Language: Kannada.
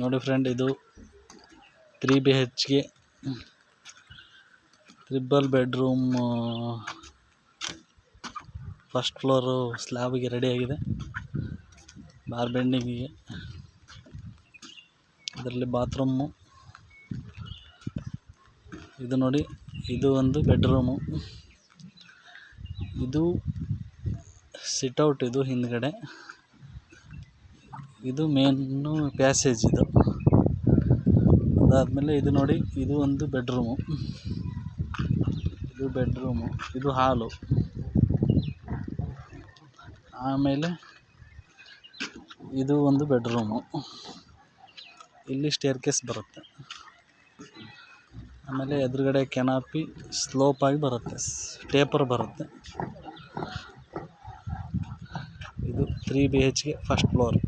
ನೋಡಿ ಫ್ರೆಂಡ್, ಇದು 3 BHK triple bedroom first floor ಸ್ಲ್ಯಾಬಿಗೆ ರೆಡಿಯಾಗಿದೆ. ಬಾರ್ ಬೆಂಡಿಂಗಿಗೆ ಇದರಲ್ಲಿ ಬಾತ್ರೂಮು. ಇದು ನೋಡಿ, ಇದು ಒಂದು ಬೆಡ್ರೂಮು. ಇದು ಸಿಟ್ಔಟ್, ಇದು ಹಿಂದ್ಗಡೆ. ಇದು ಮೇನು ಪ್ಯಾಸೇಜ್. ಇದು ಅದಾದಮೇಲೆ ಇದು ನೋಡಿ, ಇದು ಒಂದು ಬೆಡ್ರೂಮು. ಇದು ಹಾಲು. ಆಮೇಲೆ ಇದು ಒಂದು ಬೆಡ್ರೂಮು. ಇಲ್ಲಿ ಸ್ಟೇರ್ ಕೇಸ್ ಬರುತ್ತೆ. ಆಮೇಲೆ ಎದುರುಗಡೆ ಕೆನಾಪಿ ಸ್ಲೋಪ್ ಆಗಿ ಬರುತ್ತೆ, ಟೇಪರ್ ಬರುತ್ತೆ. ಇದು 3 BHK ಫಸ್ಟ್ ಫ್ಲೋರ್.